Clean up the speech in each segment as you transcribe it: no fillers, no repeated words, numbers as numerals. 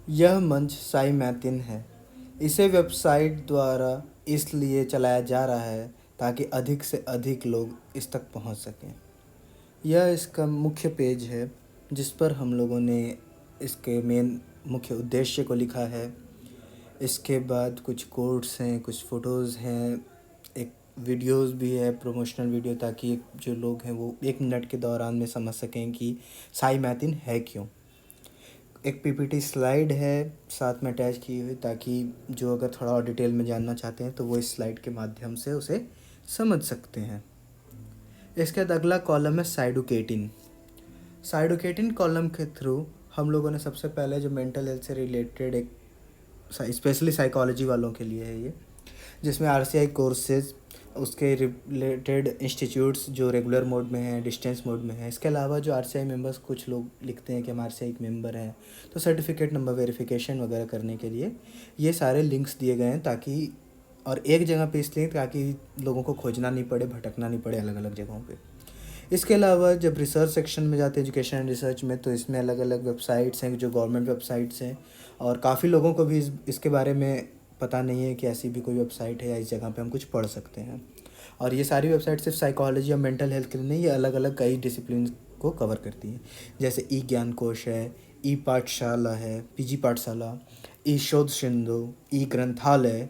यह मंच साई मैथिन है। इसे वेबसाइट द्वारा इसलिए चलाया जा रहा है ताकि अधिक से अधिक लोग इस तक पहुंच सकें। यह इसका मुख्य पेज है जिस पर हम लोगों ने इसके मेन मुख्य उद्देश्य को लिखा है। इसके बाद कुछ कोट्स हैं, कुछ फ़ोटोज़ हैं, एक वीडियोस भी है, प्रमोशनल वीडियो, ताकि जो लोग हैं वो 1 मिनट के दौरान में समझ सकें कि साई मैथिन है क्यों। एक पीपीटी स्लाइड है साथ में अटैच की हुई, ताकि जो अगर थोड़ा और डिटेल में जानना चाहते हैं तो वो इस स्लाइड के माध्यम से उसे समझ सकते हैं। इसके बाद अगला कॉलम है साइडुकेटिन। साइडुकेटिन कॉलम के थ्रू हम लोगों ने सबसे पहले जो मेंटल हेल्थ से रिलेटेड एक स्पेशली साइकोलॉजी वालों के लिए है ये, जिसमें आरसीआई कोर्सेज, उसके रिलेटेड इंस्टीट्यूट्स जो रेगुलर मोड में हैं, डिस्टेंस मोड में हैं। इसके अलावा जो आरसीआई मेंबर्स, कुछ लोग लिखते हैं कि हम आरसीआई एक मेंबर हैं, तो सर्टिफिकेट नंबर वेरिफिकेशन वगैरह करने के लिए ये सारे लिंक्स दिए गए हैं, ताकि और एक जगह पे इसलिए ताकि लोगों को खोजना नहीं पड़े, भटकना नहीं पड़े अलग अलग जगहों पे। इसके अलावा जब रिसर्च सेक्शन में जाते हैं, एजुकेशन एंड रिसर्च में, तो इसमें अलग अलग वेबसाइट्स हैं जो गवर्नमेंट वेबसाइट्स हैं, और काफ़ी लोगों को भी इसके बारे में पता नहीं है कि ऐसी भी कोई वेबसाइट है या इस जगह पे हम कुछ पढ़ सकते हैं। और ये सारी वेबसाइट सिर्फ साइकोलॉजी या मेंटल हेल्थ के लिए नहीं, ये अलग अलग कई डिसिप्लिन को कवर करती हैं। जैसे ई ज्ञान कोश है, ई पाठशाला है, पीजी पाठशाला, ई शोध सिंधु, ई ग्रंथालय,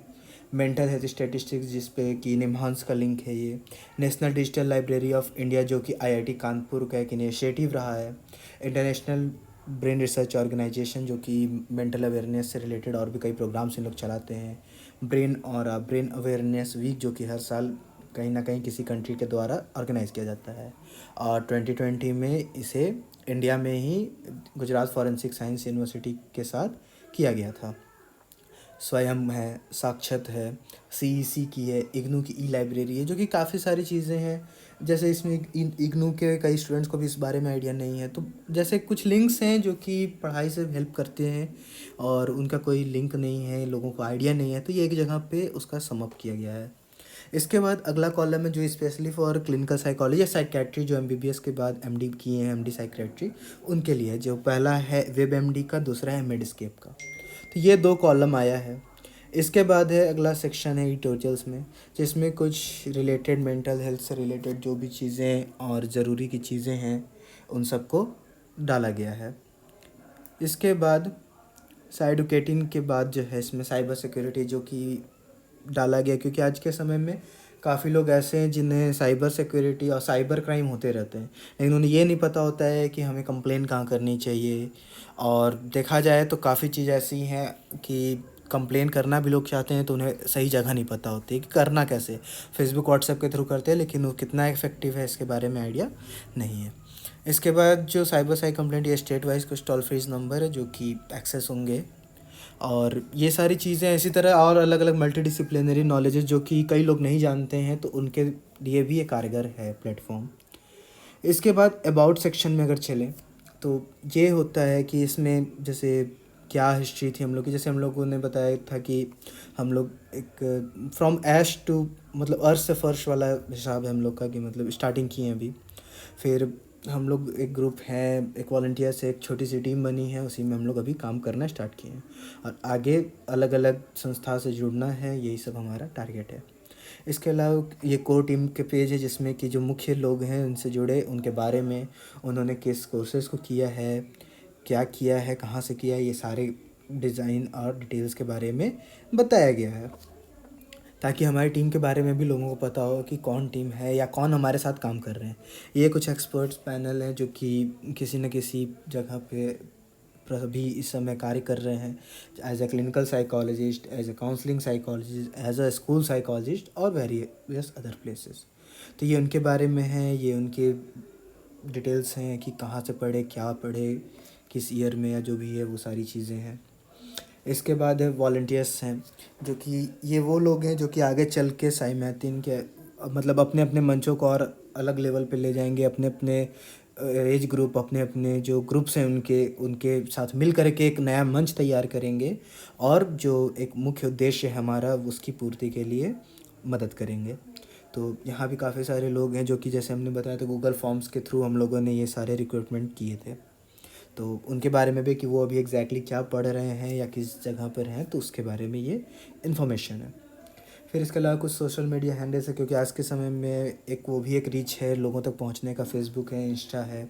मेंटल हेल्थ स्टैटिस्टिक्स जिस पे कि निम्हांस का लिंक है ये, national digital library of India जो कि आईआईटी कानपुर का एक इनिशिएटिव रहा है, इंटरनेशनल ब्रेन रिसर्च ऑर्गेनाइजेशन जो कि मेंटल अवेयरनेस से रिलेटेड और भी कई प्रोग्राम्स इन लोग चलाते हैं, ब्रेन अवेयरनेस वीक जो कि हर साल कहीं ना कहीं किसी कंट्री के द्वारा ऑर्गेनाइज़ किया जाता है, और 2020 में इसे इंडिया में ही गुजरात फॉरेंसिक साइंस यूनिवर्सिटी के साथ किया गया था। स्वयं है, साक्षत है, सीईसी की है, इग्नू की ई लाइब्रेरी है, जो कि काफ़ी सारी चीज़ें हैं। जैसे इसमें इग्नू के कई स्टूडेंट्स को भी इस बारे में आइडिया नहीं है, तो जैसे कुछ लिंक्स हैं जो कि पढ़ाई से हेल्प करते हैं और उनका कोई लिंक नहीं है, लोगों को आइडिया नहीं है, तो ये एक जगह पे उसका सम अप किया गया है। इसके बाद अगला कॉलम है जो स्पेशली फॉर क्लिनिकल साइकोलॉजी या साइकेट्री, जो एमबीबीएस के बाद एमडी किए हैं, एमडी साइकेट्री, उनके लिए। जो पहला है वेब एमडी का, दूसरा है मेडस्केप का। तो ये 2 कॉलम आया है। इसके बाद है अगला सेक्शन है एडिटोरियल्स में, जिसमें कुछ रिलेटेड मेंटल हेल्थ से रिलेटेड जो भी चीज़ें और ज़रूरी की चीज़ें हैं उन सबको डाला गया है। इसके बाद साइडुकेटिन के बाद जो है इसमें साइबर सिक्योरिटी जो कि डाला गया, क्योंकि आज के समय में काफ़ी लोग ऐसे हैं जिन्हें साइबर सिक्योरिटी और साइबर क्राइम होते रहते हैं, लेकिन उन्हें ये नहीं पता होता है कि हमें कंप्लेन कहाँ करनी चाहिए। और देखा जाए तो काफ़ी चीज़ ऐसी हैं कि कंप्लेन करना भी लोग चाहते हैं तो उन्हें सही जगह नहीं पता होती है कि करना कैसे। फेसबुक व्हाट्सएप के थ्रू करते हैं, लेकिन वो कितना इफेक्टिव है इसके बारे में आइडिया नहीं है। इसके बाद जो साइबर साइक कंप्लेंट, ये स्टेट वाइज कुछ टोल फ्रीज नंबर है जो कि एक्सेस होंगे, और ये सारी चीज़ें इसी तरह और अलग अलग मल्टी डिसिप्लिनरी नॉलेजेस जो कि कई लोग नहीं जानते हैं, तो उनके लिए भी ये कारगर है प्लेटफॉर्म। इसके बाद अबाउट सेक्शन में अगर चलें तो ये होता है कि इसमें जैसे क्या हिस्ट्री थी हम लोग की, जैसे हम लोगों ने बताया था कि हम लोग एक फ्रॉम ऐश टू, मतलब अर्थ से फर्श वाला हिसाब है हम लोग का, कि मतलब स्टार्टिंग की है अभी। फिर हम लोग एक ग्रुप है, एक वॉलंटियर से एक छोटी सी टीम बनी है, उसी में हम लोग अभी काम करना स्टार्ट किए हैं, और आगे अलग अलग संस्था से जुड़ना है, यही सब हमारा टारगेट है। इसके अलावा ये कोर टीम के पेज है जिसमें कि जो मुख्य लोग हैं उनसे जुड़े, उनके बारे में, उन्होंने किस कोर्सेज़ को किया है, क्या किया है, कहाँ से किया है, ये सारे डिज़ाइन और डिटेल्स के बारे में बताया गया है, ताकि हमारी टीम के बारे में भी लोगों को पता हो कि कौन टीम है या कौन हमारे साथ काम कर रहे हैं। ये कुछ एक्सपर्ट्स पैनल हैं जो कि किसी न किसी जगह पे भी इस समय कार्य कर रहे हैं, as a clinical psychologist, as a counselling psychologist, as a school psychologist और वेरियस अदर प्लेसेस। तो ये उनके बारे में है, ये उनके डिटेल्स हैं कि कहाँ से पढ़े, क्या पढ़े, किस ईयर में, या जो भी है वो सारी चीज़ें हैं। इसके बाद है वॉलंटियर्स हैं, जो कि ये वो लोग हैं जो कि आगे चल के साई मैथिन के मतलब अपने अपने मंचों को और अलग लेवल पे ले जाएंगे, अपने अपने एज ग्रुप, अपने अपने जो ग्रुप्स हैं उनके उनके साथ मिल कर के एक नया मंच तैयार करेंगे, और जो एक मुख्य उद्देश्य है हमारा उसकी पूर्ति के लिए मदद करेंगे। तो यहाँ भी काफ़ी सारे लोग हैं जो कि जैसे हमने बताया था गूगल फॉर्म्स के थ्रू हम लोगों ने ये सारे रिक्रूटमेंट किए थे। तो उनके बारे में भी कि वो अभी एग्जैक्टली क्या पढ़ रहे हैं या किस जगह पर हैं, तो उसके बारे में ये इन्फॉर्मेशन है। फिर इसके अलावा कुछ सोशल मीडिया हैंडल्स है, क्योंकि आज के समय में एक वो भी एक रीच है लोगों तक पहुंचने का। फेसबुक है, इंस्टा है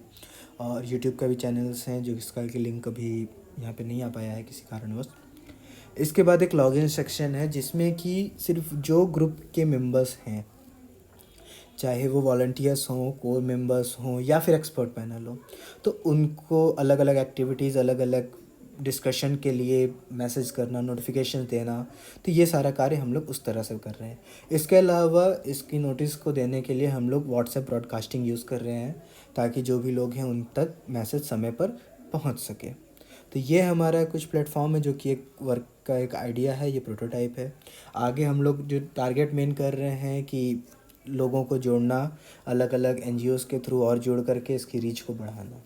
और यूट्यूब का भी चैनल्स हैं, जो इसका कि लिंक अभी यहाँ पे नहीं आ पाया है किसी कारणवश। इसके बाद एक लॉगिन सेक्शन है, जिसमें कि सिर्फ जो ग्रुप के मेंबर्स हैं, चाहे वो वॉलंटियर्स हों, कोर मेंबर्स हों या फिर एक्सपर्ट पैनल हो, तो उनको अलग अलग एक्टिविटीज़, अलग अलग डिस्कशन के लिए मैसेज करना, नोटिफिकेशन देना, तो ये सारा कार्य हम लोग उस तरह से कर रहे हैं। इसके अलावा इसकी नोटिस को देने के लिए हम लोग व्हाट्सएप ब्रॉडकास्टिंग यूज़ कर रहे हैं, ताकि जो भी लोग हैं उन तक मैसेज समय पर पहुंच सके। तो ये हमारा कुछ प्लेटफॉर्म है, जो कि एक वर्क का एक आइडिया है, ये प्रोटोटाइप है। आगे हम लोग जो टारगेट मेन कर रहे हैं कि लोगों को जोड़ना, अलग अलग एनजीओज़ के थ्रू और जोड़ करके इसकी रीच को बढ़ाना।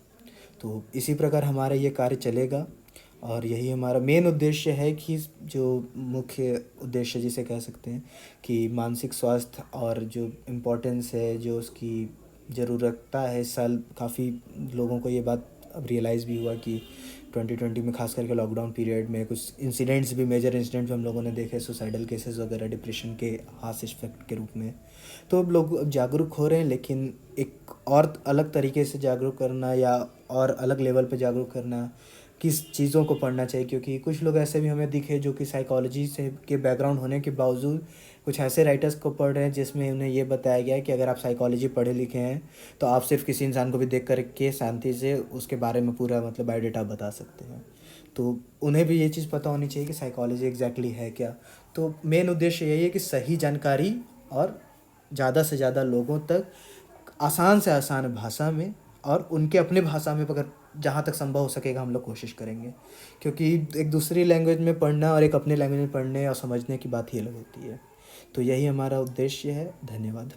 तो इसी प्रकार हमारा ये कार्य चलेगा और यही हमारा मेन उद्देश्य है कि जो मुख्य उद्देश्य जिसे कह सकते हैं कि मानसिक स्वास्थ्य और जो इम्पोर्टेंस है, जो उसकी ज़रूरतता है, इस साल काफ़ी लोगों को ये बात अब रियलाइज़ भी हुआ कि 2020 में खास करके लॉकडाउन पीरियड में कुछ इंसिडेंट्स भी, मेजर इंसिडेंट्स भी हम लोगों ने देखे, सुसाइडल केसेस वगैरह, डिप्रेशन के हार्श इफेक्ट के रूप में। तो अब लोग अब जागरूक हो रहे हैं, लेकिन एक और अलग तरीके से जागरूक करना या और अलग लेवल पे जागरूक करना, किस चीज़ों को पढ़ना चाहिए, क्योंकि कुछ लोग ऐसे भी हमें दिखे जो कि साइकोलॉजी से के बैकग्राउंड होने के बावजूद कुछ ऐसे राइटर्स को पढ़ रहे हैं जिसमें उन्हें ये बताया गया है कि अगर आप साइकोलॉजी पढ़े लिखे हैं तो आप सिर्फ किसी इंसान को भी देख कर के शांति से उसके बारे में पूरा मतलब बायोडाटा बता सकते हैं। तो उन्हें भी ये चीज़ पता होनी चाहिए कि साइकोलॉजी एग्जैक्टली है क्या। तो मेन उद्देश्य यही है कि सही जानकारी और ज़्यादा से ज़्यादा लोगों तक आसान से आसान भाषा में और उनके अपने भाषा में, अगर जहाँ तक संभव हो सकेगा हम लोग कोशिश करेंगे, क्योंकि एक दूसरी लैंग्वेज में पढ़ना और एक अपने लैंग्वेज में पढ़ने और समझने की बात ही अलग होती है। तो यही हमारा उद्देश्य है। धन्यवाद।